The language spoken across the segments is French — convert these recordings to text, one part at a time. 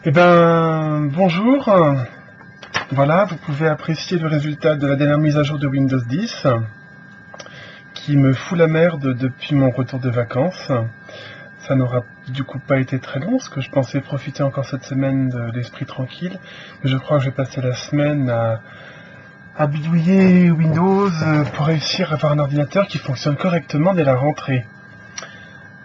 Eh ben, bonjour. Voilà, vous pouvez apprécier le résultat de la dernière mise à jour de Windows 10, qui me fout la merde depuis mon retour de vacances. Ça n'aura du coup pas été très long, parce que je pensais profiter encore cette semaine de l'esprit tranquille. Mais je crois que je vais passer la semaine à bidouiller Windows pour réussir à avoir un ordinateur qui fonctionne correctement dès la rentrée.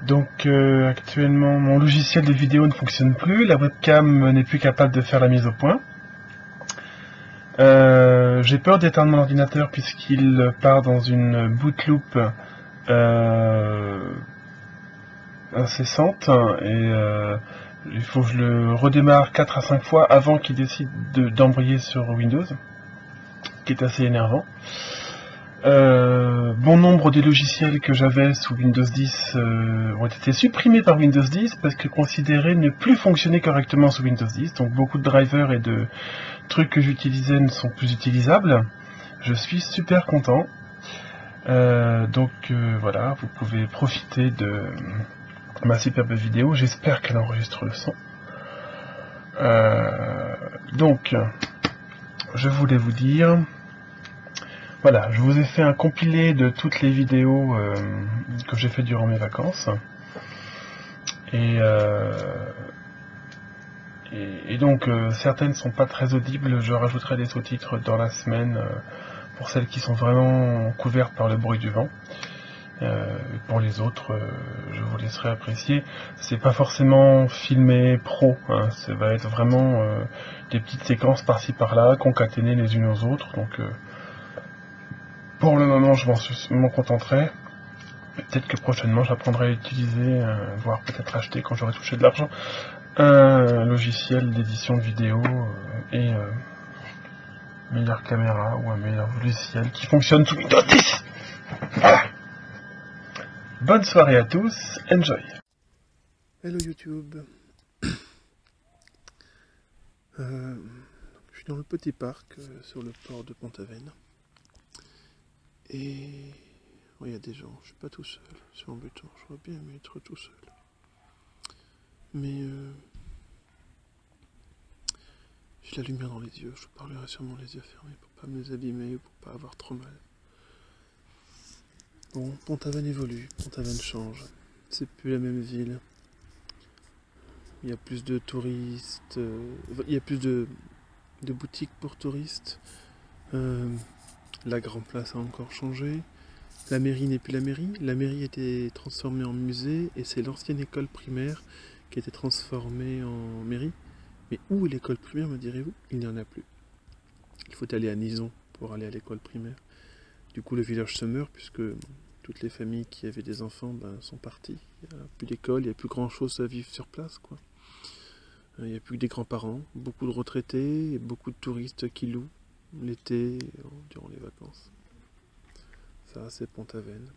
Donc actuellement, mon logiciel de vidéo ne fonctionne plus, la webcam n'est plus capable de faire la mise au point. J'ai peur d'éteindre mon ordinateur puisqu'il part dans une boot loop incessante et il faut que je le redémarre 4 à 5 fois avant qu'il décide d'embrayer sur Windows, ce qui est assez énervant. Bon nombre des logiciels que j'avais sous Windows 10 ont été supprimés par Windows 10 parce que considérés ne plus fonctionner correctement sous Windows 10. Donc beaucoup de drivers et de trucs que j'utilisais ne sont plus utilisables. Je suis super content. Voilà, vous pouvez profiter de ma superbe vidéo. J'espère qu'elle enregistre le son. Donc, je voulais vous dire... Voilà, je vous ai fait un compilé de toutes les vidéos que j'ai fait durant mes vacances. Et donc, certaines sont pas très audibles. Je rajouterai des sous-titres dans la semaine pour celles qui sont vraiment couvertes par le bruit du vent. Pour les autres, je vous laisserai apprécier. C'est pas forcément filmé pro, hein, ça va être vraiment des petites séquences par-ci par-là, concaténées les unes aux autres. Donc, pour le moment, je m'en contenterai. Peut-être que prochainement, j'apprendrai à utiliser, voire peut-être acheter quand j'aurai touché de l'argent, un logiciel d'édition de vidéo et meilleure caméra ou un meilleur logiciel qui fonctionne sous Windows 10. Voilà. Bonne soirée à tous, enjoy. Hello YouTube. Je suis dans le petit parc sur le port de Pont-Aven. Et il y a des gens, je suis pas tout seul, c'est embêtant, j'aurais bien aimé être tout seul. Mais j'ai la lumière dans les yeux, je parlerai sûrement les yeux fermés pour pas me les abîmer ou pour pas avoir trop mal. Bon, Pont-Aven évolue, Pont-Aven change, c'est plus la même ville. Il y a plus de touristes, il y a plus de boutiques pour touristes. La Grand Place a encore changé. La mairie n'est plus la mairie. La mairie a été transformée en musée et c'est l'ancienne école primaire qui a été transformée en mairie. Mais où est l'école primaire, me direz-vous? Il n'y en a plus. Il faut aller à Nison pour aller à l'école primaire. Du coup, le village se meurt puisque toutes les familles qui avaient des enfants sont parties. Il n'y a plus d'école, il n'y a plus grand-chose à vivre sur place, quoi. Il n'y a plus que des grands-parents, beaucoup de retraités et beaucoup de touristes qui louent l'été durant les vacances. Ça, c'est Pont-Aven.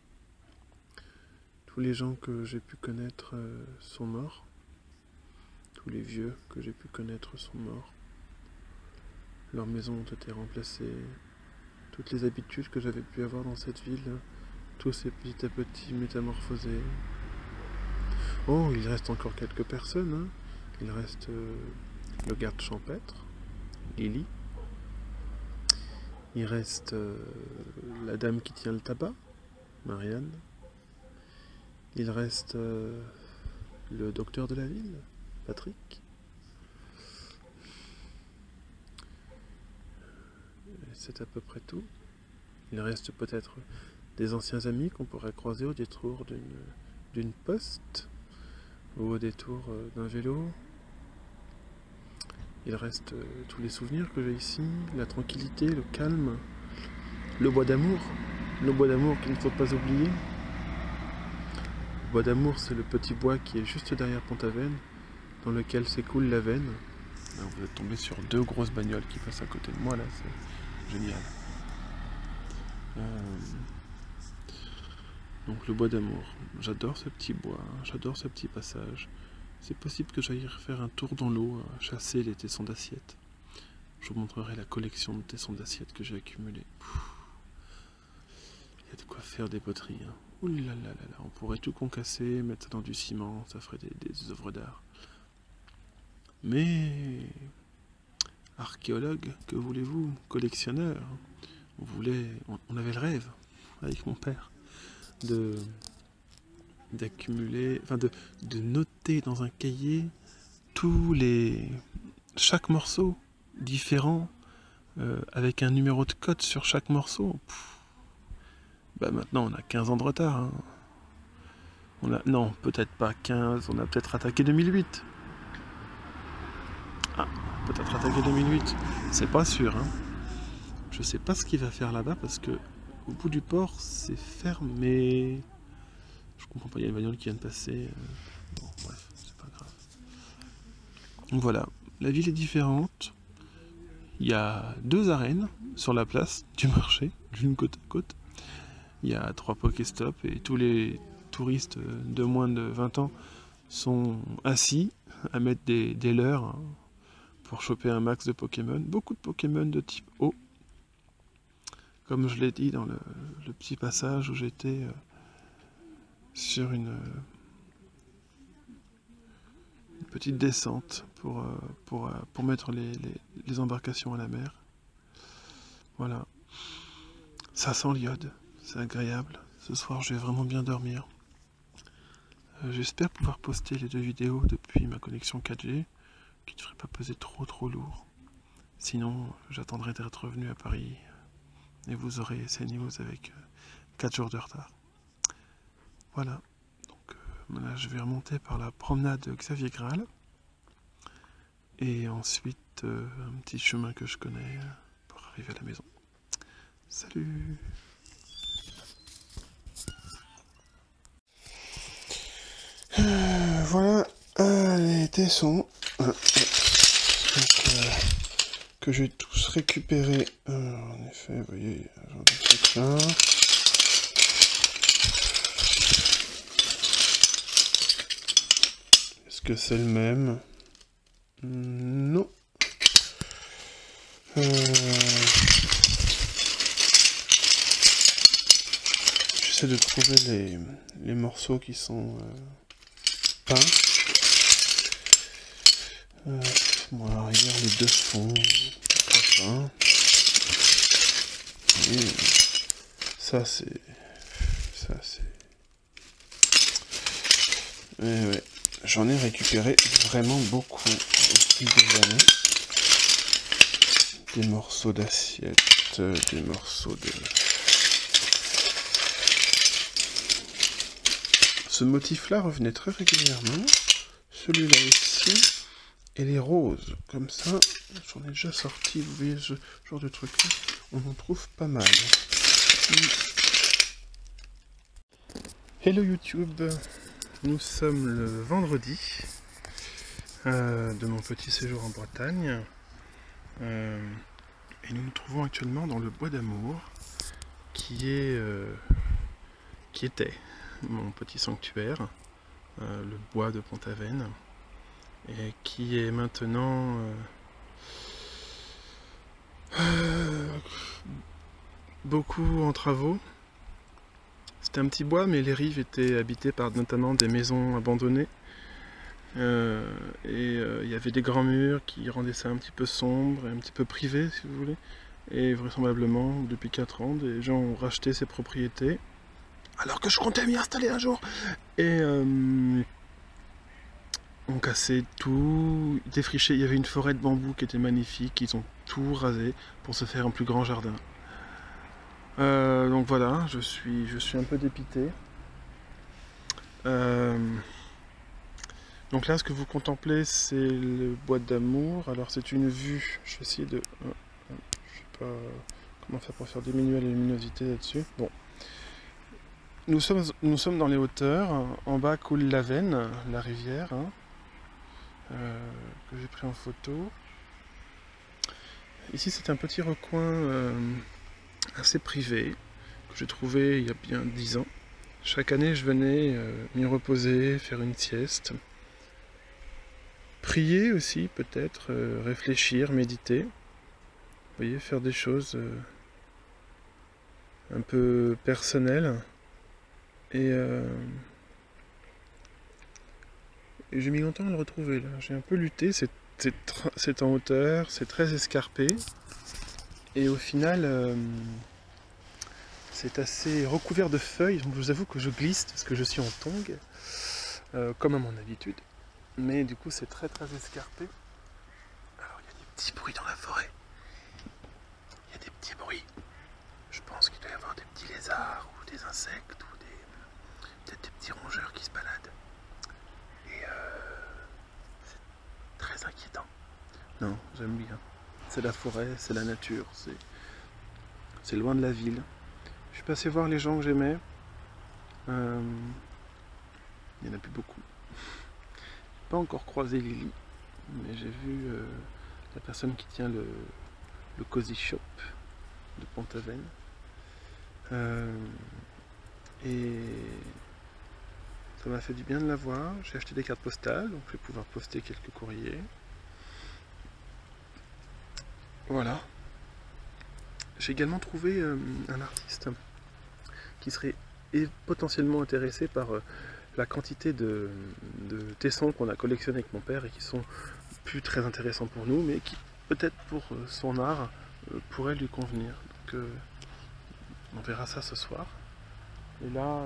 Tous les gens que j'ai pu connaître sont morts. Tous les vieux que j'ai pu connaître sont morts. Leurs maisons ont été remplacées. Toutes les habitudes que j'avais pu avoir dans cette ville, tout s'est petit à petit métamorphosé. Oh, il reste encore quelques personnes, hein. Il reste le garde champêtre, Lily. Il reste la dame qui tient le tabac, Marianne. Il reste le docteur de la ville, Patrick. Et c'est à peu près tout. Il reste peut-être des anciens amis qu'on pourrait croiser au détour d'une poste ou au détour d'un vélo. Il reste tous les souvenirs que j'ai ici, la tranquillité, le calme, le bois d'amour qu'il ne faut pas oublier. Le bois d'amour, c'est le petit bois qui est juste derrière Pont-Aven, dans lequel s'écoule la Veine. Alors vous êtes tombé sur deux grosses bagnoles qui passent à côté de moi là, c'est génial. Donc le bois d'amour, j'adore ce petit bois, j'adore ce petit passage. C'est possible que j'aille faire un tour dans l'eau, chasser les tessons d'assiettes. Je vous montrerai la collection de tessons d'assiettes que j'ai accumulée. Il y a de quoi faire des poteries. Hein. Ouh là là là là, on pourrait tout concasser, mettre ça dans du ciment, ça ferait des œuvres d'art. Mais archéologue, que voulez-vous, collectionneur, on avait le rêve avec mon père d'accumuler, enfin de noter dans un cahier chaque morceau différent avec un numéro de code sur chaque morceau. Bah maintenant on a 15 ans de retard. Hein. Non, peut-être pas 15, on a peut-être attaqué 2008. Ah, peut-être attaqué 2008. C'est pas sûr. Hein. Je sais pas ce qu'il va faire là-bas parce que au bout du port c'est fermé. Je comprends pas, il y a une bagnole qui vient de passer. Bon, bref, c'est pas grave. Donc voilà, la ville est différente. Il y a 2 arènes sur la place du marché, d'une côte à côte. Il y a 3 Pokéstop et tous les touristes de moins de 20 ans sont assis à mettre des leurres pour choper un max de Pokémon. Beaucoup de Pokémon de type eau. Comme je l'ai dit dans le petit passage où j'étais sur une petite descente pour mettre les embarcations à la mer. Voilà. Ça sent l'iode. C'est agréable. Ce soir, je vais vraiment bien dormir. J'espère pouvoir poster les 2 vidéos depuis ma connexion 4G, qui ne devrait pas peser trop lourd. Sinon, j'attendrai d'être revenu à Paris et vous aurez CNews avec 4 jours de retard. Voilà. Donc là, je vais remonter par la promenade Xavier Graal et ensuite un petit chemin que je connais pour arriver à la maison. Salut! Voilà les tessons que j'ai tous récupérés. En effet, vous voyez, j'en ai fait plein. Est-ce que c'est le même? Non. J'essaie de trouver les morceaux qui sont peints. Bon, alors, regarde, les 2 sont peints. Et ça, c'est... Ouais. J'en ai récupéré vraiment beaucoup au fil des années. Des morceaux d'assiettes, des morceaux de... Ce motif-là revenait très régulièrement. Celui-là aussi. Et les roses, comme ça, j'en ai déjà sorti, vous voyez ce genre de truc-là, on en trouve pas mal. Hello YouTube, nous sommes le vendredi de mon petit séjour en Bretagne. Et nous nous trouvons actuellement dans le bois d'amour, qui était mon petit sanctuaire, le bois de Pont-Aven. Et qui est maintenant beaucoup en travaux. C'était un petit bois, mais les rives étaient habitées par notamment des maisons abandonnées. Il y avait des grands murs qui rendaient ça un petit peu sombre et un petit peu privé, si vous voulez. Et vraisemblablement, depuis 4 ans, des gens ont racheté ces propriétés, alors que je comptais m'y installer un jour. Et ont cassé tout, défriché. Il y avait une forêt de bambou qui était magnifique. Ils ont tout rasé pour se faire un plus grand jardin. Donc voilà, je suis un peu dépité. Donc là, ce que vous contemplez, c'est le bois d'amour. Alors c'est une vue. Je vais essayer de... je sais pas comment faire pour faire diminuer la luminosité là-dessus. Bon. Nous sommes dans les hauteurs. En bas coule l'Avenne, la rivière. Hein. Que j'ai pris en photo. Ici c'est un petit recoin assez privé que j'ai trouvé il y a bien 10 ans. Chaque année je venais m'y reposer, faire une sieste, prier aussi peut-être, réfléchir, méditer. Vous voyez, faire des choses un peu personnelles. Et j'ai mis longtemps à le retrouver là. J'ai un peu lutté, c'est c'est en hauteur, c'est très escarpé. Et au final, c'est assez recouvert de feuilles. Donc je vous avoue que je glisse parce que je suis en tongs, comme à mon habitude. Mais du coup, c'est très très escarpé. Alors il y a des petits bruits dans la forêt. Il y a des petits bruits. Je pense qu'il doit y avoir des petits lézards ou des insectes ou peut-être des petits rongeurs qui se baladent. Et c'est très inquiétant. Non, j'aime bien. C'est la forêt, c'est la nature, c'est loin de la ville. Je suis passé voir les gens que j'aimais. Il n'y en a plus beaucoup. Pas encore croisé Lily, mais j'ai vu la personne qui tient le Cozy Shop de Pont-Aven. Et ça m'a fait du bien de la voir. J'ai acheté des cartes postales, donc je vais pouvoir poster quelques courriers. Voilà. J'ai également trouvé un artiste qui serait potentiellement intéressé par la quantité de tessons qu'on a collectionnés avec mon père et qui sont plus très intéressants pour nous, mais qui peut-être pour son art pourraient lui convenir. Donc on verra ça ce soir. Et là,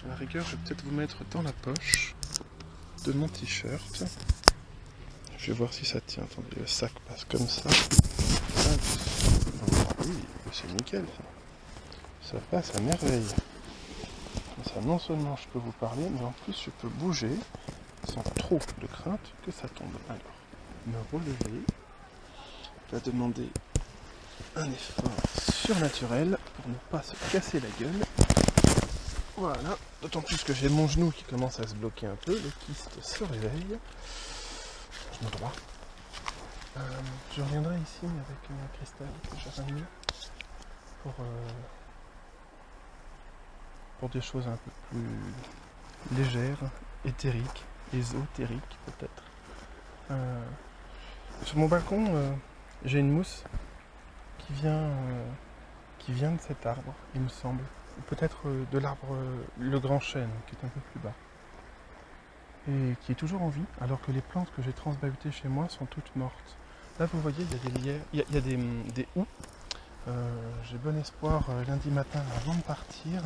à la rigueur, je vais peut-être vous mettre dans la poche de mon t-shirt. Je vais voir si ça tient. Attendez, le sac passe comme ça. Oui, c'est nickel. Ça passe à merveille. Ça, non seulement je peux vous parler, mais en plus je peux bouger sans trop de crainte que ça tombe. Alors, me relever va demander un effort surnaturel pour ne pas se casser la gueule. Voilà, d'autant plus que j'ai mon genou qui commence à se bloquer un peu, le kyste se réveille. Genou droit. Je reviendrai ici avec un cristal que j'ai ramené pour des choses un peu plus légères, éthériques, ésotériques peut-être. Sur mon balcon, j'ai une mousse qui vient de cet arbre, il me semble. Ou peut-être de l'arbre, le grand chêne, qui est un peu plus bas. Et qui est toujours en vie, alors que les plantes que j'ai transbahutées chez moi sont toutes mortes. Là, vous voyez, il y a des lierres, il y a des houx. J'ai bon espoir lundi matin, avant de partir,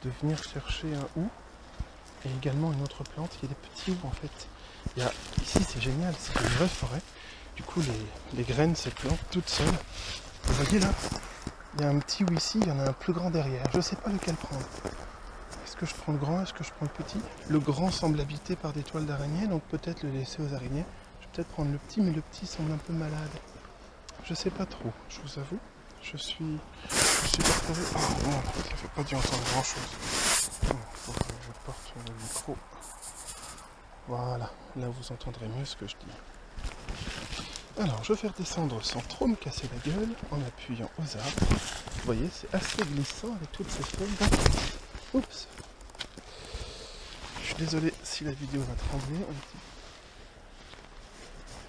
de venir chercher un houx et également une autre plante. Il y a des petits houx en fait. Ici, c'est génial, c'est une vraie forêt. Du coup, les graines se plantent toutes seules. Vous voyez là, il y a un petit houx ici, il y en a un plus grand derrière. Je ne sais pas lequel prendre. Est-ce que je prends le grand, est-ce que je prends le petit? Le grand semble habité par des toiles d'araignée, donc peut-être le laisser aux araignées. Je vais peut-être prendre le petit, mais le petit semble un peu malade. Je sais pas trop, je vous avoue. Je suis partagé. Oh non, ça fait pas dû entendre grand chose. Faut que je porte le micro. Voilà, là vous entendrez mieux ce que je dis. Alors, je vais redescendre sans trop me casser la gueule, en appuyant aux arbres. Vous voyez, c'est assez glissant avec toutes ces feuilles. Oups. Je suis désolé si la vidéo va trembler un petit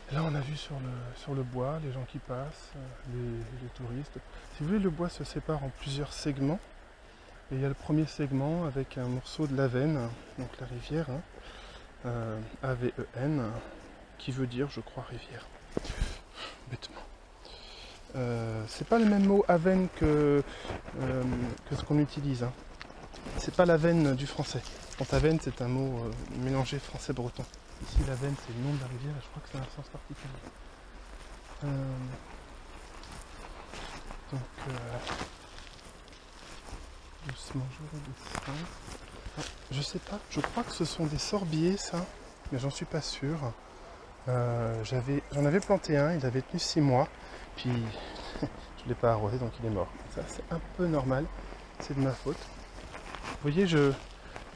peu. Là, on a vu sur le bois, les gens qui passent, les touristes. Si vous voulez, le bois se sépare en plusieurs segments. Et il y a le premier segment avec un morceau de l'Avenne, donc la rivière, A-V-E-N, qui veut dire, je crois, rivière. Bêtement. C'est pas le même mot Avenne que ce qu'on utilise. Hein. C'est pas l'Avenne du français. Pont-Aven, c'est un mot mélangé français-breton. Ici, l'Avenne, c'est le nom de la rivière, et je crois que c'est un sens particulier. Doucement, je redescends. Ah, je sais pas, je crois que ce sont des sorbiers, ça, mais j'en suis pas sûr. J'en avais planté un, il avait tenu 6 mois, puis je l'ai pas arrosé, donc il est mort. Ça, c'est un peu normal, c'est de ma faute. Vous voyez, du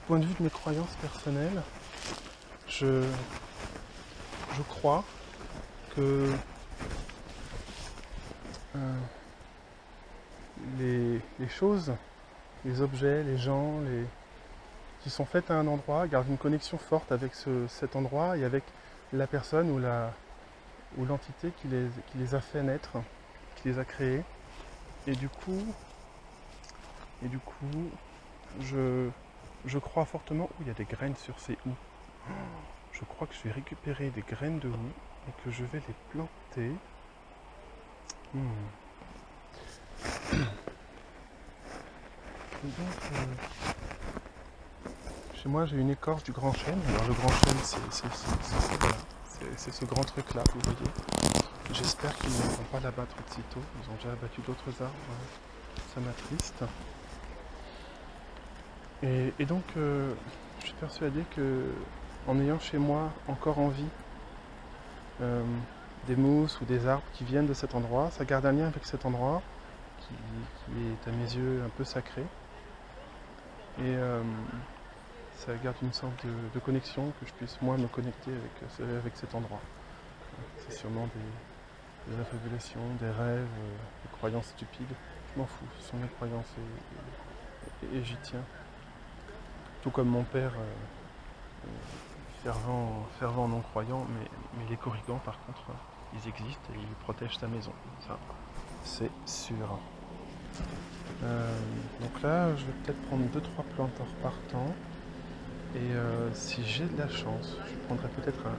point de vue de mes croyances personnelles, je crois que les choses, les objets, les gens, qui sont faits à un endroit gardent une connexion forte avec cet endroit et avec la personne ou l'entité qui les a fait naître, qui les a créés. Et du coup, je crois fortement. Il y a des graines sur ces houx. je crois que je vais récupérer des graines de houx et que je vais les planter. Et donc, chez moi j'ai une écorce du grand chêne. Alors le grand chêne c'est ce grand truc là, vous voyez. J'espère qu'ils ne vont pas l'abattre aussitôt. Ils ont déjà abattu d'autres arbres. Ça m'attriste. Et donc je suis persuadé que en ayant chez moi encore en vie des mousses ou des arbres qui viennent de cet endroit, ça garde un lien avec cet endroit qui est à mes yeux un peu sacré. Et ça garde une sorte de connexion, que je puisse moi me connecter avec cet endroit. C'est sûrement des affabulations, des rêves, des croyances stupides. Je m'en fous, ce sont mes croyances et j'y tiens. Tout comme mon père, fervent non-croyant, mais les corrigans par contre, ils existent et ils protègent sa maison. Ça, c'est sûr. Donc là, je vais peut-être prendre 2-3 plantes en repartant. Et si j'ai de la chance, je prendrai peut-être un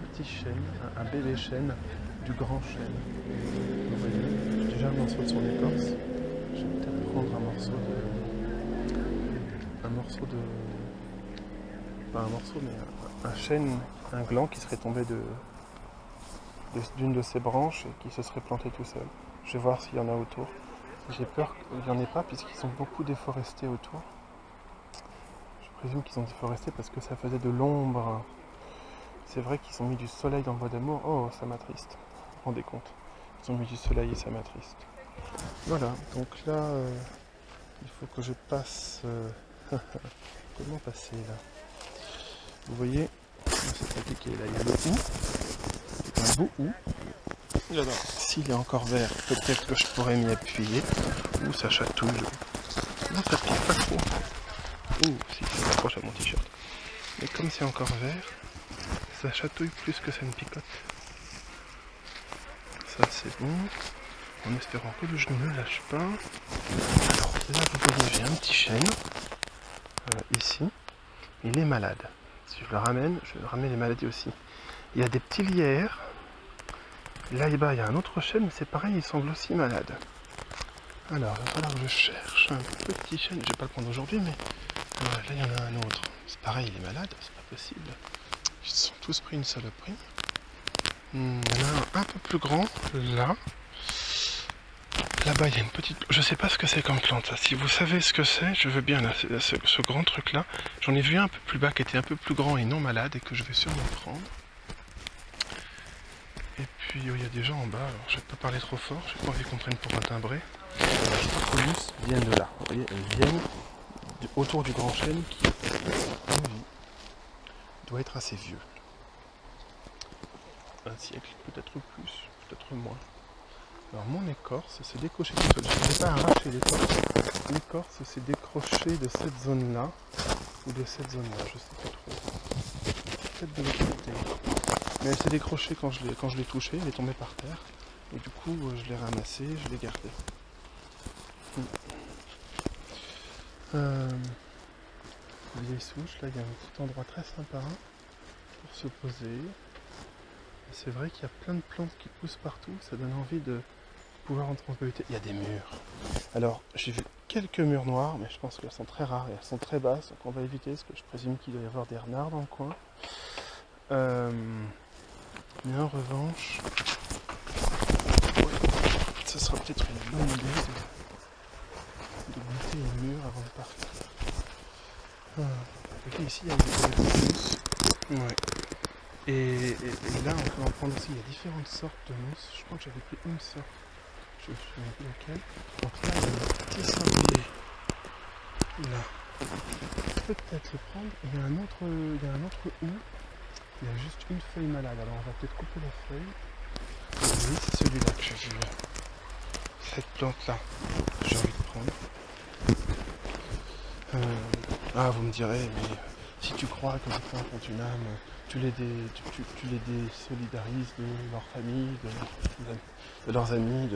petit chêne, un bébé chêne du grand chêne. Vous voyez, j'ai déjà un morceau de son écorce. Je vais peut-être prendre un morceau un chêne, un gland qui serait tombé d'une de ses branches et qui se serait planté tout seul. Je vais voir s'il y en a autour. J'ai peur qu'il n'y en ait pas puisqu'ils sont beaucoup déforestés autour. Je présume qu'ils ont déforesté parce que ça faisait de l'ombre. C'est vrai qu'ils ont mis du soleil dans le bois d'amour. Oh, ça m'attriste. Vous vous rendez compte? Ils ont mis du soleil et ça m'attriste. Voilà, donc là, il faut que je passe... Comment passer là? Vous voyez, c'est compliqué. Là, il y a le hou. Un beau hou. Alors, s'il est encore vert, peut-être que je pourrais m'y appuyer. Ouh, ça chatouille. Non, ça pique pas trop. Ouh, si, ça s'approche à mon t-shirt. Mais comme c'est encore vert, ça chatouille plus que ça ne picote. Ça, c'est bon. En espérant que le genou ne lâche pas. Alors, là, vous voyez, j'ai un petit chêne. Ici. Il est malade. Si je le ramène les maladies aussi. Il y a des petits lierres. Là et bas, il y a un autre chêne, mais c'est pareil, il semble aussi malade. Alors, il va falloir que je cherche un petit chêne. Je vais pas le prendre aujourd'hui, mais là, il y en a un autre. C'est pareil, il est malade, c'est pas possible. Ils se sont tous pris une saloperie. Il y en a un peu plus grand, là. Là-bas, il y a une petite... Je sais pas ce que c'est comme plante, ça. Si vous savez ce que c'est, je veux bien, là, ce grand truc-là. J'en ai vu un peu plus bas, qui était un peu plus grand et non malade, et que je vais sûrement prendre. Et puis, il y a des gens en bas, alors je vais pas parler trop fort, j'ai pas envie qu'on prenne pour un timbré. Les Spartolus viennent de là, vous voyez, elles viennent autour du grand chêne qui, doit être assez vieux. Un siècle, peut-être plus, peut-être moins. Alors mon écorce s'est décrochée tout seul. Je n'ai pas arraché l'écorce. L'écorce s'est décrochée de cette zone-là, ou de cette zone-là, je sais pas trop. Peut-être de l'autre côté. Mais elle s'est décrochée quand je l'ai touchée, elle est tombée par terre. Et du coup, je l'ai ramassée, je l'ai gardée. Vieille souche, là il y a un petit endroit très sympa pour se poser. C'est vrai qu'il y a plein de plantes qui poussent partout, ça donne envie de pouvoir en transposer. Il y a des murs. Alors, j'ai vu quelques murs noirs, mais je pense qu'elles sont très rares et elles sont très basses, donc on va éviter, parce que je présume qu'il doit y avoir des renards dans le coin. Mais en revanche, ce sera peut-être une bonne idée de monter les murs avant de partir. Ok, ici il y a des mousses. Ouais. Et là on peut en prendre aussi, il y a différentes sortes de mousses. Je crois que j'avais pris une sorte. Je ne me souviens plus laquelle. Donc là il y a un petit sorbier. Là. Peut-être le prendre. Il y a un autre hou. Il y a juste une feuille malade. Alors on va peut-être couper la feuille. Oui, c'est celui-là que j'ai vu. Cette plante là. J'ai envie de prendre. Ah, vous me direz, mais si tu crois que les plantes ont une âme, tu les désolidarises de leur famille, de leurs amis.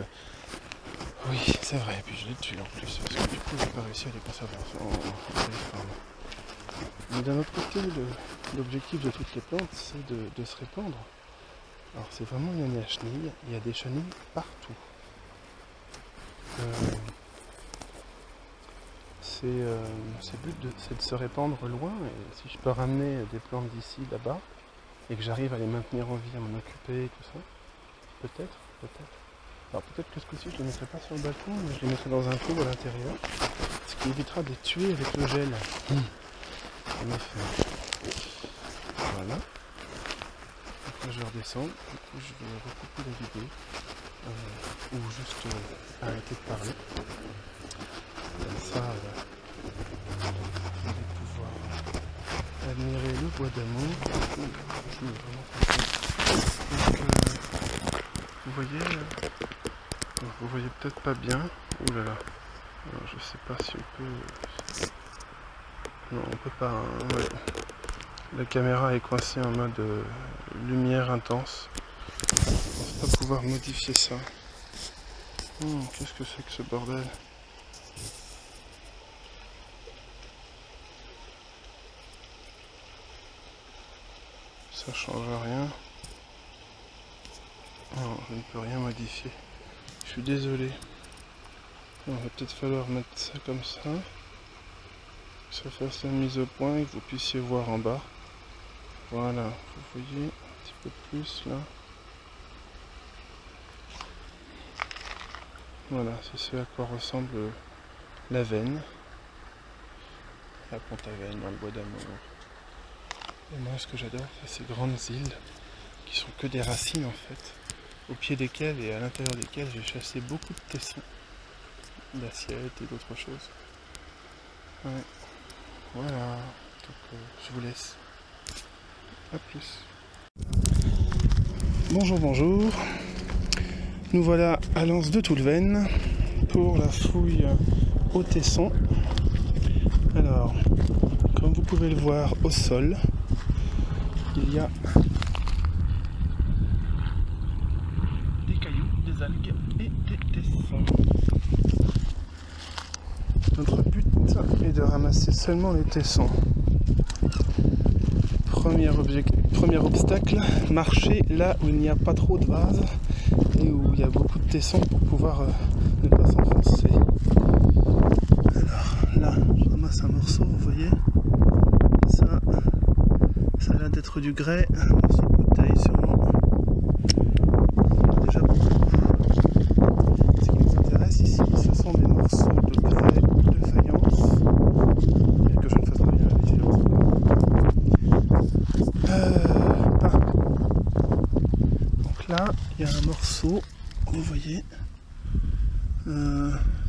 Oui, c'est vrai, et puis je les tue en plus, parce que du coup, j'ai pas réussi à les conserver en forme. Mais d'un autre côté, l'objectif de toutes les plantes, c'est de se répandre. Alors c'est vraiment une année à chenilles, il y a des chenilles partout. Le but c'est de se répandre loin, et si je peux ramener des plantes d'ici, là-bas, et que j'arrive à les maintenir en vie, à m'en occuper, tout ça, peut-être. Alors peut-être que ce coup-ci je ne les mettrai pas sur le balcon, mais je les mettrai dans un pot à l'intérieur, ce qui évitera de les tuer avec le gel. En effet. Voilà. Donc là je redescends, du coup je vais recouper la vidéo, ou juste arrêter de parler. Comme ça, vous allez pouvoir admirer le bois d'amour. Je suis vraiment content. Donc, vous voyez peut-être pas bien. Ouh là là. Alors, je sais pas si on peut. Non, on peut pas. Hein. Ouais. La caméra est coincée en mode lumière intense. Je pense pas pouvoir modifier ça. Qu'est-ce que c'est que ce bordel? Ça change rien. Non, je ne peux rien modifier. Je suis désolé. Il va peut-être falloir mettre ça comme ça. Que ça fasse la mise au point et que vous puissiez voir en bas. Voilà, vous voyez un petit peu plus là. Voilà, c'est ce à quoi ressemble la veine. La plante à veine dans le bois d'amour. Et moi, ce que j'adore, c'est ces grandes îles qui sont que des racines en fait, au pied desquelles et à l'intérieur desquelles j'ai chassé beaucoup de tessons, d'assiettes et d'autres choses. Ouais. Voilà, donc je vous laisse. A plus. Bonjour. Nous voilà à l'Anse de Toulven pour la fouille au tesson. Alors, comme vous pouvez le voir au sol, il y a des cailloux, des algues et des tessons. Notre but est de ramasser seulement les tessons. Premier obstacle, marcher là où il n'y a pas trop de vases et où il y a beaucoup de tessons pour pouvoir ne pas s'enfoncer. Alors là, je ramasse un morceau, vous voyez. Ça a l'air d'être du grès, un morceau de bouteille sûrement. Déjà beaucoup. Ce qui nous intéresse ici, ce sont des morceaux de grès de faïence. Bien que je ne fasse pas bien la différence. Donc là, il y a un morceau, vous voyez,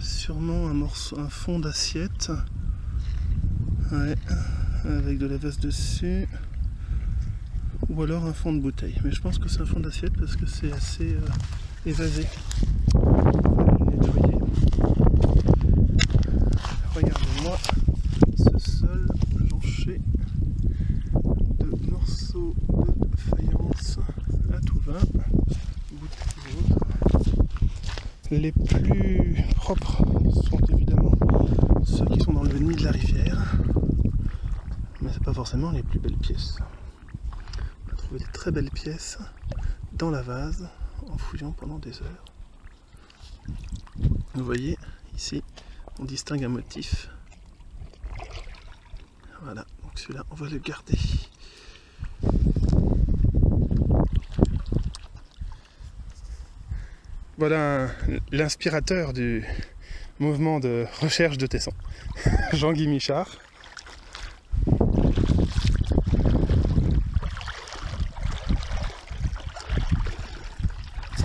sûrement un fond d'assiette. Ouais, avec de la vase dessus. Ou alors un fond de bouteille, mais je pense que c'est un fond d'assiette parce que c'est assez évasé. On va le nettoyer. Regardez-moi ce sol jonché de morceaux de faïence à tout va, bouteilles et autres. Les plus propres sont évidemment ceux qui sont dans le nid de la rivière, mais c'est pas forcément les plus belles pièces. Des très belles pièces dans la vase en fouillant pendant des heures. Vous voyez ici on distingue un motif. Voilà, donc celui-là on va le garder. Voilà l'inspirateur du mouvement de recherche de tessons, Jean-Guy Michard.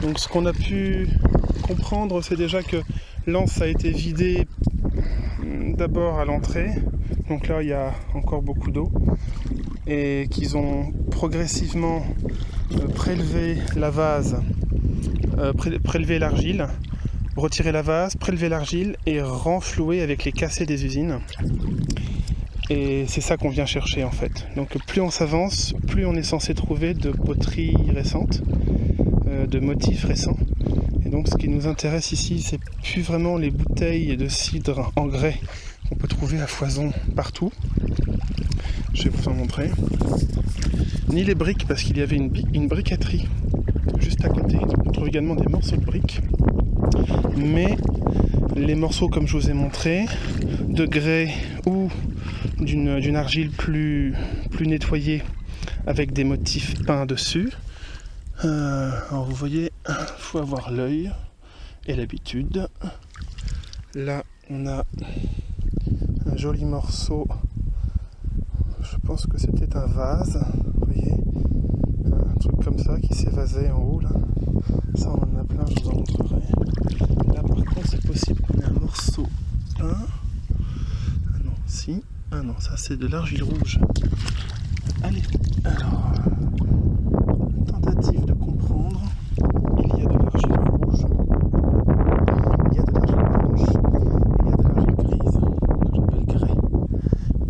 Donc ce qu'on a pu comprendre, c'est déjà que l'anse a été vidée d'abord à l'entrée, donc là il y a encore beaucoup d'eau, et qu'ils ont progressivement prélevé la vase, prélevé l'argile, retiré la vase, prélevé l'argile et renfloué avec les cassés des usines. Et c'est ça qu'on vient chercher en fait. Donc plus on s'avance, plus on est censé trouver de poteries récentes, de motifs récents. Et donc ce qui nous intéresse ici, c'est plus vraiment les bouteilles de cidre en grès qu'on peut trouver à foison partout, Je vais vous en montrer. Ni les briques, parce qu'il y avait une briqueterie juste à côté. Donc on trouve également des morceaux de briques. Mais les morceaux, comme je vous ai montré, de grès ou d'une argile plus nettoyée avec des motifs peints dessus. Alors vous voyez, il faut avoir l'œil et l'habitude. Là, on a un joli morceau. Je pense que c'était un vase. Vous voyez, un truc comme ça qui s'évasait en haut là. Ça, on en a plein, je vous en montrerai. Là, par contre, c'est possible qu'on ait un morceau peint. Ah non, si. Ah non, ça c'est de l'argile rouge. Allez, alors, tentative de comprendre. Il y a de l'argile rouge, il y a de l'argile blanche, il y a de l'argile grise, que j'appelle grès.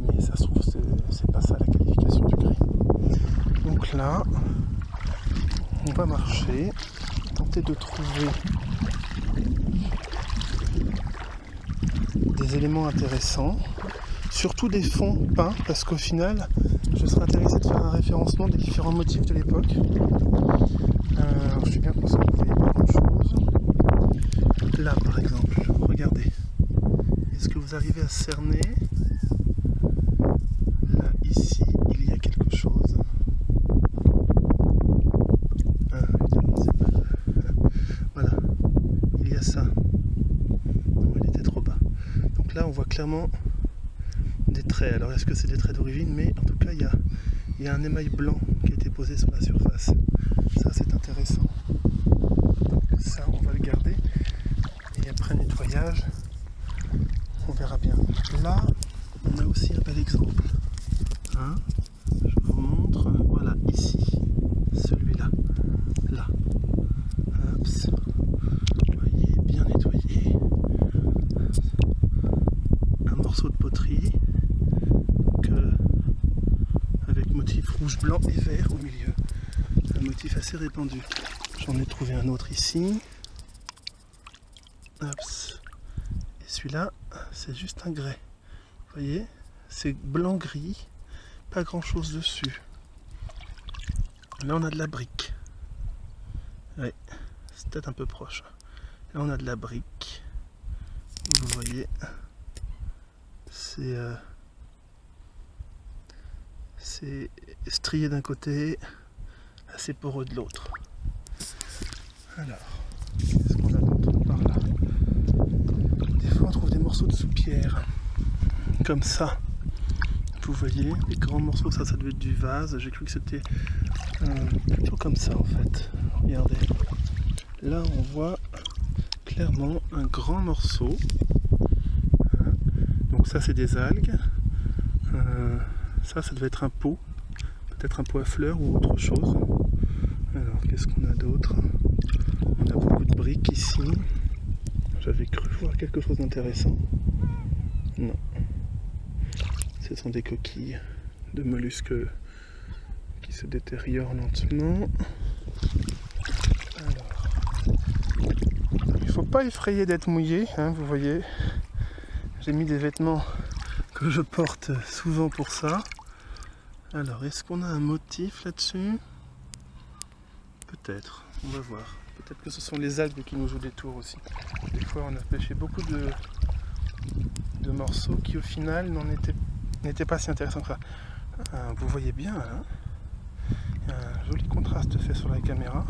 Mais ça se trouve, c'est pas ça la qualification du grès. Donc là, on va marcher, tenter de trouver des éléments intéressants. Surtout des fonds peints, parce qu'au final, je serais intéressé de faire un référencement des différents motifs de l'époque. Je suis bien conscient que vous ne voyez pas grand-chose. Là, par exemple, regardez. Est-ce que vous arrivez à cerner? Là, ici, il y a quelque chose. Évidemment, c'est pas... Voilà. Il y a ça. Non, il était trop bas. Donc là, on voit clairement des traits. Alors est-ce que c'est des traits d'origine? Mais en tout cas il y a un émail blanc qui a été posé sur la surface. Ça c'est intéressant. Donc ça on va le garder. Et après nettoyage, on verra bien. Là on a aussi un bel exemple. Hein, je vous montre. Voilà ici. Celui-là. Là. Hop. Vous voyez, bien nettoyé. Un morceau de poterie. Avec motif rouge, blanc et vert au milieu. Un motif assez répandu. J'en ai trouvé un autre ici. Hops. Et celui-là, c'est juste un grès. Vous voyez, c'est blanc-gris, pas grand-chose dessus. Là, on a de la brique. Oui, c'est peut-être un peu proche. Là, on a de la brique. Vous voyez, c'est strié d'un côté, assez poreux de l'autre. Alors, qu'est-ce qu'on a d'autre par là? Des fois on trouve des morceaux de soupière, comme ça. Vous voyez, les grands morceaux, ça devait être du vase. J'ai cru que c'était plutôt comme ça en fait. Regardez. Là on voit clairement un grand morceau. Donc ça c'est des algues. Ça devait être un pot, peut-être un pot à fleurs ou autre chose. Alors qu'est-ce qu'on a d'autre? On a beaucoup de briques ici. J'avais cru voir quelque chose d'intéressant. Non. Ce sont des coquilles de mollusques qui se détériorent lentement. Alors, il ne faut pas effrayer d'être mouillé, hein, vous voyez. J'ai mis des vêtements que je porte souvent pour ça. Alors, est-ce qu'on a un motif là-dessus? Peut-être, on va voir. Peut-être que ce sont les algues qui nous jouent des tours aussi. Des fois, on a pêché beaucoup de morceaux qui, au final, n'étaient pas si intéressants que ça. Vous voyez bien, hein, il y a un joli contraste fait sur la caméra.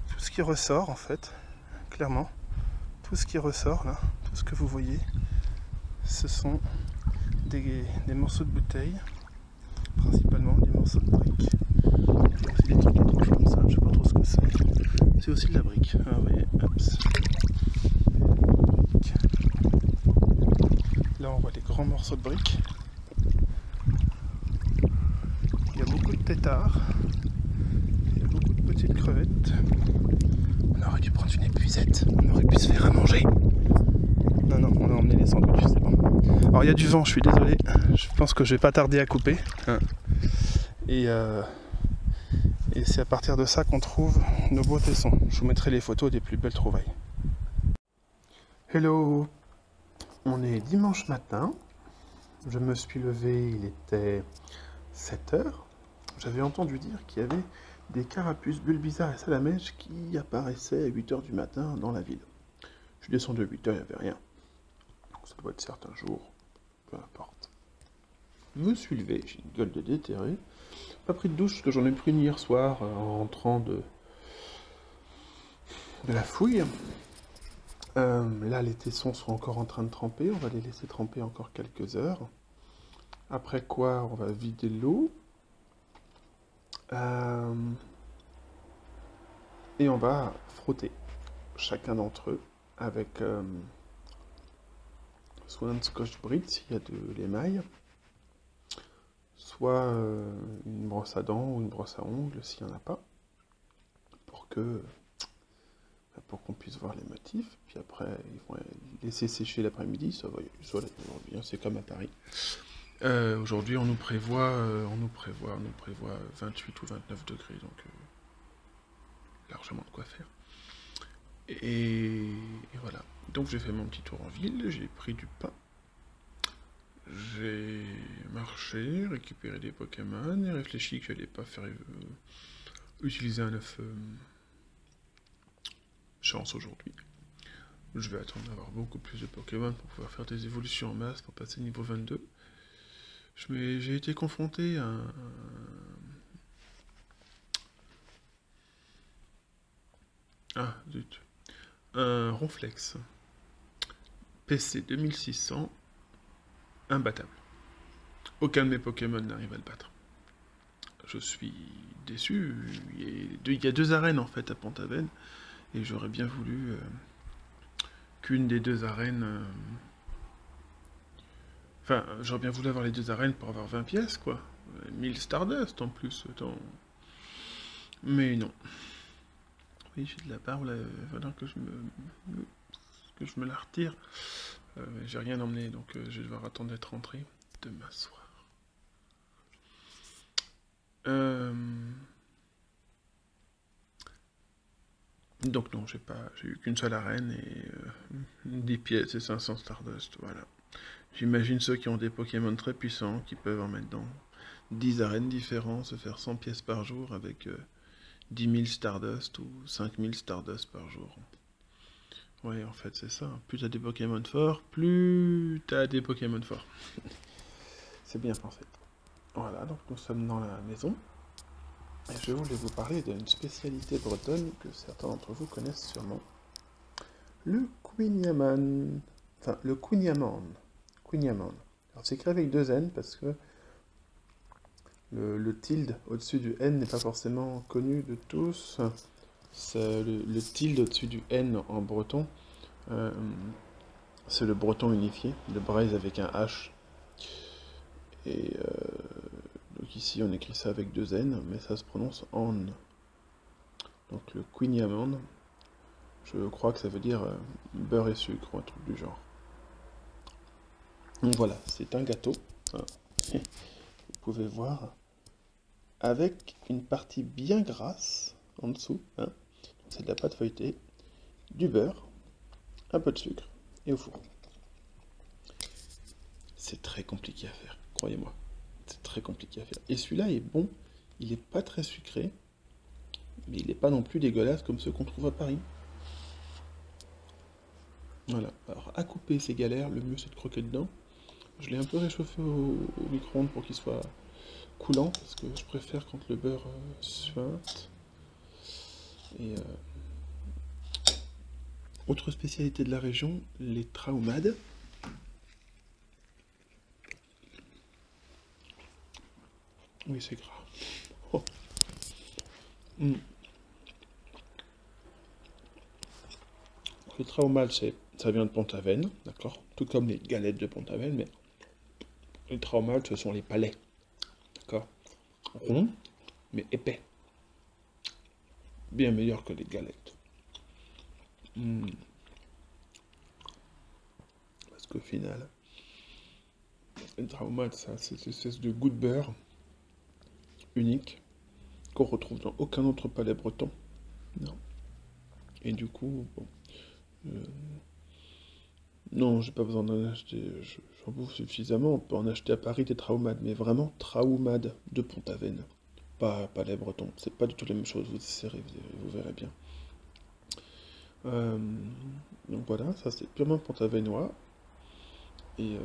Tout ce qui ressort, en fait, clairement, tout ce qui ressort, là, tout ce que vous voyez, ce sont des morceaux de bouteilles, principalement des morceaux de briques. Il y a aussi des trucs étranges comme ça, je sais pas trop ce que c'est. C'est aussi de la brique. Ah, vous voyez, hop. Brique. Là on voit des grands morceaux de briques. Il y a beaucoup de têtards. Il y a beaucoup de petites crevettes. On aurait dû prendre une épuisette, on aurait pu se faire à manger. Non, on a emmené les sandwichs, c'est bon. Alors il y a du vent, je suis désolé. Je pense que je vais pas tarder à couper. Et c'est à partir de ça qu'on trouve nos beaux tessons. Je vous mettrai les photos des plus belles trouvailles. Hello! On est dimanche matin. Je me suis levé, il était 7 heures. J'avais entendu dire qu'il y avait des carapuces, bulbizarres et salamèches qui apparaissaient à 8 heures du matin dans la ville. Je suis descendu à 8 heures, il n'y avait rien. Donc ça doit être certains jours, peu importe. Je me suis levé, j'ai une gueule de déterré. Pas pris de douche parce que j'en ai pris une hier soir en rentrant de la fouille. Là, les tessons sont encore en train de tremper. On va les laisser tremper encore quelques heures. Après quoi, on va vider l'eau. Et on va frotter chacun d'entre eux avec soit un scotch Brite s'il y a de l'émail, soit une brosse à dents ou une brosse à ongles s'il n'y en a pas, pour qu'on puisse voir les motifs. Puis après, ils vont laisser sécher l'après-midi. Ça va bien, c'est comme à Paris. Aujourd'hui, on nous prévoit 28 ou 29 degrés, donc largement de quoi faire. Et voilà. Donc j'ai fait mon petit tour en ville, j'ai pris du pain, j'ai marché, récupéré des Pokémon et réfléchi que j'allais pas faire utiliser un œuf chance aujourd'hui. Je vais attendre d'avoir beaucoup plus de Pokémon pour pouvoir faire des évolutions en masse pour passer niveau 22. J'ai été confronté à un Ronflex PC 2600 imbattable. Aucun de mes Pokémon n'arrive à le battre. Je suis déçu. Il y a 2 arènes en fait à Pont-Aven et j'aurais bien voulu qu'une des 2 arènes. Enfin, j'aurais bien voulu avoir les 2 arènes pour avoir 20 pièces, quoi. 1000 Stardust en plus. Mais non. Oui, j'ai de la barbe, il va falloir que je me la retire. J'ai rien emmené, donc je vais devoir attendre d'être rentré demain soir. Donc non, j'ai eu qu'une seule arène et 10 pièces et 500 Stardust, voilà. J'imagine ceux qui ont des Pokémon très puissants, qui peuvent en mettre dans 10 arènes différentes, se faire 100 pièces par jour avec 10 000 Stardust ou 5 000 Stardust par jour. Ouais, en fait, c'est ça. Plus t'as des Pokémon forts, plus t'as des Pokémon forts. C'est bien pensé. Voilà, donc nous sommes dans la maison. Et je voulais vous parler d'une spécialité bretonne que certains d'entre vous connaissent sûrement. Le Quignaman. Enfin, le Quignaman. Quignaman. Alors c'est écrit avec 2 N parce que le tilde au-dessus du N n'est pas forcément connu de tous. Le tilde au-dessus du N en breton, c'est le breton unifié, le braise avec un H. Et donc ici on écrit ça avec 2 N, mais ça se prononce en. Donc le Quignaman, je crois que ça veut dire beurre et sucre ou un truc du genre. Donc voilà, c'est un gâteau, hein. Vous pouvez voir, avec une partie bien grasse en dessous, hein. C'est de la pâte feuilletée, du beurre, un peu de sucre et au four. C'est très compliqué à faire, croyez-moi. C'est très compliqué à faire. Et celui-là est bon, il n'est pas très sucré, mais il n'est pas non plus dégueulasse comme ceux qu'on trouve à Paris. Voilà, alors à couper c'est galère, le mieux c'est de croquer dedans. Je l'ai un peu réchauffé au micro-ondes pour qu'il soit coulant, parce que je préfère quand le beurre suinte. Et autre spécialité de la région, les traumades. Oui, c'est gras. Oh. Les traumades, ça vient de Pont-Aven, d'accord? Tout comme les galettes de Pont-Aven, mais les traumades, ce sont les palais, d'accord? Ronds, mais épais. Bien meilleur que les galettes. Parce qu'au final, les traumades, ça, c'est cette espèce de goût de beurre unique qu'on retrouve dans aucun autre palais breton. Non. Et du coup, bon, Non, j'ai pas besoin d'en acheter, j'en bouffe suffisamment, on peut en acheter à Paris des traumades, mais vraiment traumades de Pont-Aven, pas les Bretons, c'est pas du tout la même chose, vous essayerez, vous verrez bien. Euh, donc voilà, ça c'est purement Pont-Avenois, et,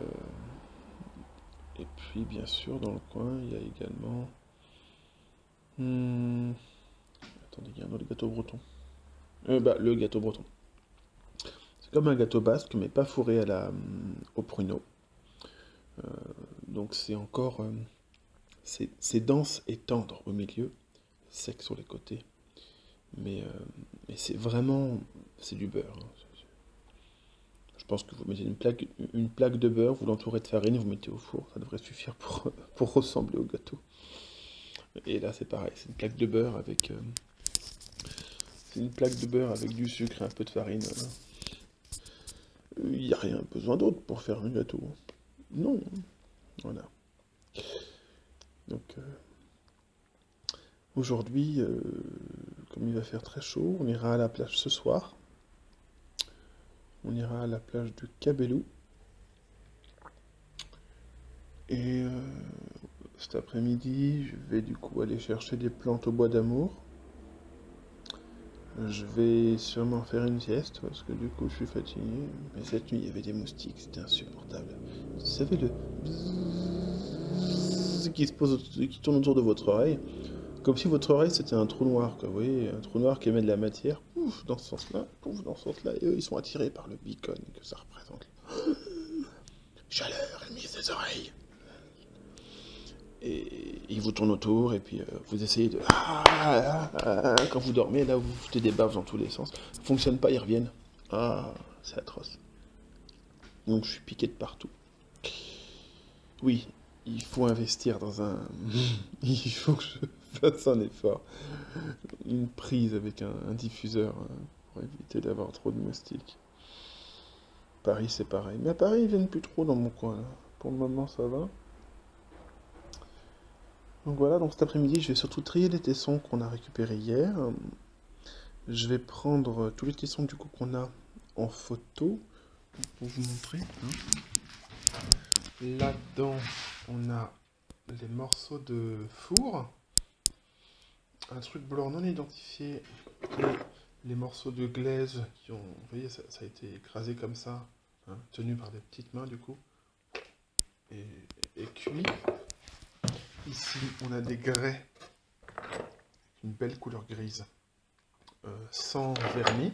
et puis bien sûr dans le coin il y a également... Hmm, attendez, il y a un autre gâteau breton. Le gâteau breton. C'est comme un gâteau basque, mais pas fourré au pruneau. Donc c'est encore... c'est dense et tendre au milieu, sec sur les côtés. Mais c'est vraiment... c'est du beurre, hein. Je pense que vous mettez une plaque de beurre, vous l'entourez de farine, vous mettez au four. Ça devrait suffire pour ressembler au gâteau. Et là c'est pareil, c'est une plaque de beurre avec... c'est une plaque de beurre avec du sucre et un peu de farine. Il n'y a rien besoin d'autre pour faire un gâteau. Non. Voilà. Donc aujourd'hui, comme il va faire très chaud, on ira à la plage ce soir. On ira à la plage de Cabellou. Et cet après-midi, je vais du coup aller chercher des plantes au bois d'amour. Je vais sûrement faire une sieste parce que du coup je suis fatigué. Mais cette nuit il y avait des moustiques, c'était insupportable. Vous savez le bzzz qui tourne autour de votre oreille, comme si votre oreille c'était un trou noir, quoi. Vous voyez, un trou noir qui émet de la matière, pouf, dans ce sens-là, pouf, dans ce sens-là, et eux ils sont attirés par le beacon que ça représente. Chaleur, elle mise des oreilles. Et ils vous tournent autour, et puis vous essayez de... Quand vous dormez, là, vous foutez des baffes dans tous les sens. Ça fonctionne pas, ils reviennent. Ah, c'est atroce. Donc je suis piqué de partout. Oui, il faut investir dans un... il faut que je fasse un effort. Une prise avec un diffuseur pour éviter d'avoir trop de moustiques. Paris, c'est pareil. Mais à Paris, ils viennent plus trop dans mon coin, là. Pour le moment, ça va. Donc voilà, donc cet après-midi, je vais surtout trier les tessons qu'on a récupérés hier. Je vais prendre tous les tessons du coup qu'on a en photo pour vous montrer, hein. Là-dedans, on a les morceaux de four, un truc blanc non identifié et les morceaux de glaise qui ont, vous voyez, ça a été écrasé comme ça, hein, tenu par des petites mains du coup, et cuit. Ici, on a des grès, une belle couleur grise, sans vernis.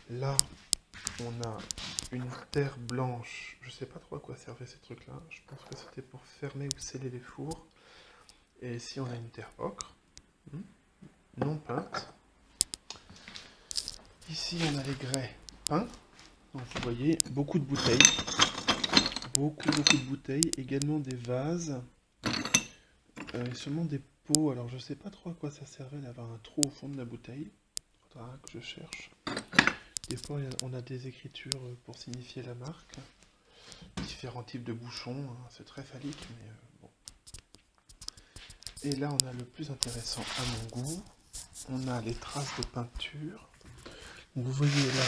Là, on a une terre blanche. Je sais pas trop à quoi servaient ces trucs-là. Je pense que c'était pour fermer ou sceller les fours. Et ici, on a une terre ocre, non peinte. Ici, on a les grès peints. Donc, vous voyez, beaucoup de bouteilles. Beaucoup de bouteilles. Également des vases. Et seulement des pots. Alors, je sais pas trop à quoi ça servait d'avoir un trou au fond de la bouteille. Faudra que je cherche. Des fois, on a des écritures pour signifier la marque. Différents types de bouchons. Hein. C'est très phallique, mais bon. Et là, on a le plus intéressant à mon goût. On a les traces de peinture. Donc, vous voyez là,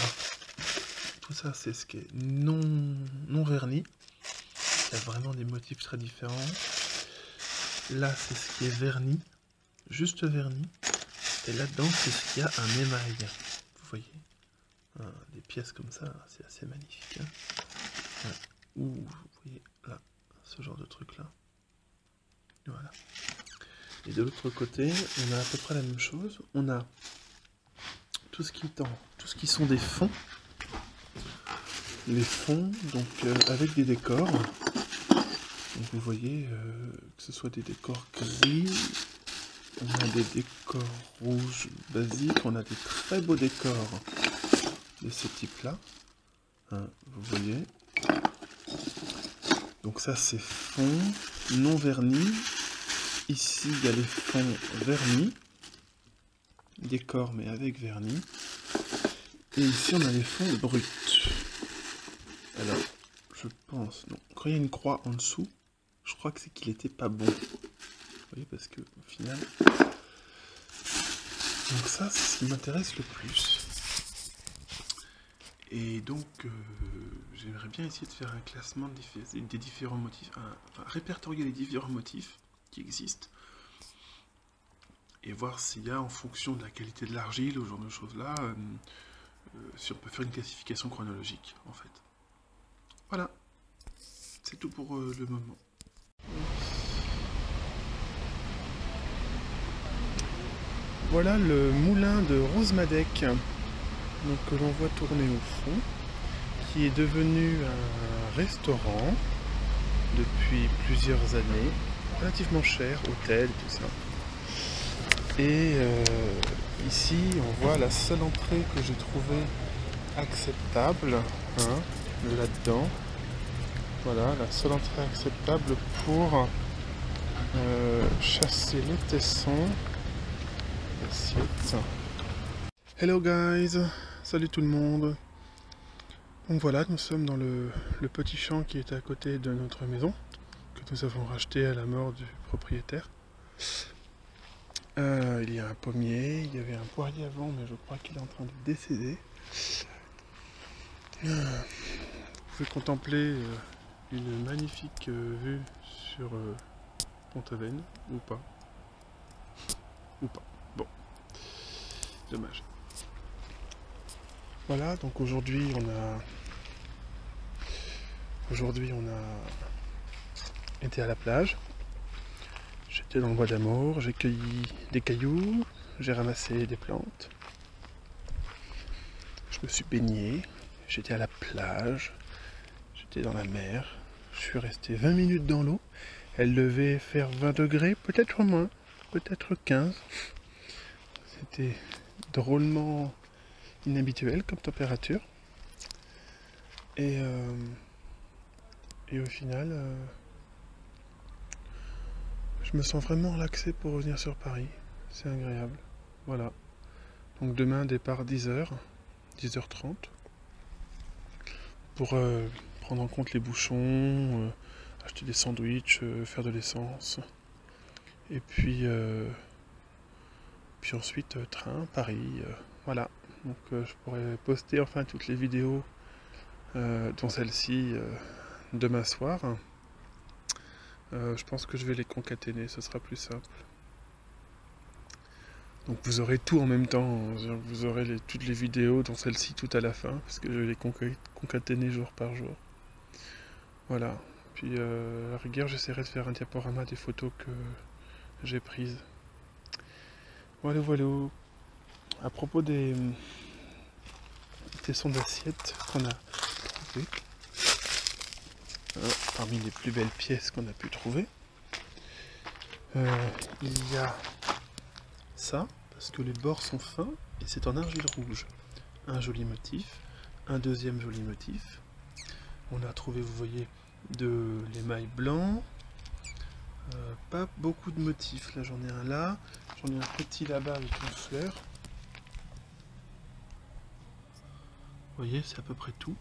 tout ça, c'est ce qui est non verni. Il y a vraiment des motifs très différents. Là, c'est ce qui est verni, juste verni. Et là-dedans, c'est ce qu'il y a un émail. Vous voyez, des pièces comme ça, c'est assez magnifique. Hein. Ouh, vous voyez là, ce genre de truc-là. Voilà. Et de l'autre côté, on a à peu près la même chose. On a tout ce qui sont des fonds. Les fonds, donc avec des décors. Donc vous voyez que ce soit des décors gris, on a des décors rouges basiques, on a des très beaux décors de ce type-là. Hein, vous voyez. Donc ça c'est fond non vernis. Ici il y a les fonds vernis, décor mais avec vernis. Et ici on a les fonds bruts. Alors je pense, non, quand il y a une croix en dessous, je crois que c'est qu'il était pas bon. Vous voyez, parce que au final. Donc ça, c'est ce qui m'intéresse le plus. Et donc, j'aimerais bien essayer de faire un classement des différents motifs, enfin répertorier les différents motifs qui existent, et voir s'il y a, en fonction de la qualité de l'argile, ou ce genre de choses-là, si on peut faire une classification chronologique, en fait. Voilà, c'est tout pour le moment. Voilà le moulin de Rosemadec, donc, que l'on voit tourner au fond, qui est devenu un restaurant depuis plusieurs années, relativement cher, hôtel, tout ça. Et ici, on voit la seule entrée que j'ai trouvée acceptable, hein, là-dedans. Voilà, la seule entrée acceptable pour chasser les tessons. Assiette. Hello guys, salut tout le monde. Donc voilà, nous sommes dans le petit champ qui est à côté de notre maison, que nous avons racheté à la mort du propriétaire. Il y a un pommier, il y avait un poirier avant, mais je crois qu'il est en train de décéder. Vous pouvez contempler une magnifique vue sur Pont-Aven, ou pas. Ou pas. Bon, dommage. Voilà, donc aujourd'hui on a été à la plage. J'étais dans le bois d'amour, j'ai cueilli des cailloux, j'ai ramassé des plantes. Je me suis baigné, j'étais à la plage, j'étais dans la mer. Je suis resté 20 minutes dans l'eau. Elle devait faire 20 degrés, peut-être moins, peut-être 15. C'était drôlement inhabituel comme température. Et au final, je me sens vraiment relaxé pour revenir sur Paris. C'est agréable. Voilà. Donc demain, départ 10h, 10h30. Pour prendre en compte les bouchons, acheter des sandwichs, faire de l'essence. Et puis ensuite, train, Paris. Voilà. Donc je pourrais poster enfin toutes les vidéos, dont celle-ci, demain soir. Je pense que je vais les concaténer, ce sera plus simple. Donc vous aurez tout en même temps, vous aurez toutes les vidéos, dont celle-ci tout à la fin, parce que je vais les concaténer jour par jour. Voilà. Puis à la rigueur, j'essaierai de faire un diaporama des photos que j'ai prises. Voilà, voilà. À propos des tessons d'assiette qu'on a trouvés, parmi les plus belles pièces qu'on a pu trouver, il y a ça, parce que les bords sont fins et c'est en argile rouge. Un joli motif, un deuxième joli motif. On a trouvé, vous voyez, de l'émail blanc. Pas beaucoup de motifs. Là, j'en ai un là. J'en ai un petit là-bas avec une fleur. Vous voyez, c'est à peu près tout.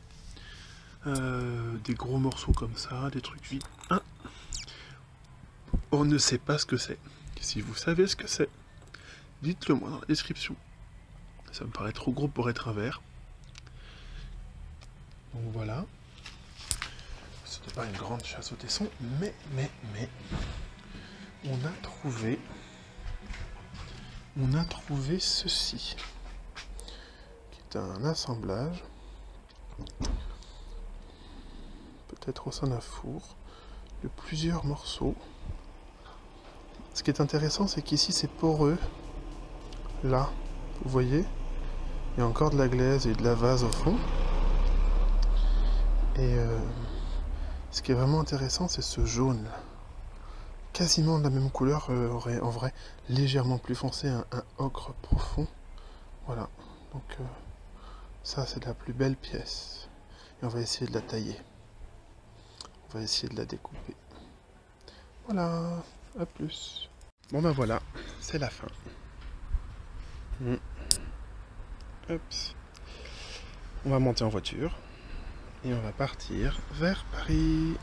Des gros morceaux comme ça, des trucs vides. Ah, on ne sait pas ce que c'est. Si vous savez ce que c'est, dites-le moi dans la description. Ça me paraît trop gros pour être un verre. Donc voilà. C'était pas une grande chasse au tesson, mais on a trouvé ceci, qui est un assemblage, peut-être au sein d'un four, de plusieurs morceaux. Ce qui est intéressant, c'est qu'ici c'est poreux. Là, vous voyez, il y a encore de la glaise et de la vase au fond. Et ce qui est vraiment intéressant, c'est ce jaune là. Quasiment de la même couleur, en vrai légèrement plus foncé, un ocre profond. Voilà, donc ça c'est la plus belle pièce. Et on va essayer de la tailler. On va essayer de la découper. Voilà, à plus. Bon ben voilà, c'est la fin. Oups. On va monter en voiture et on va partir vers Paris.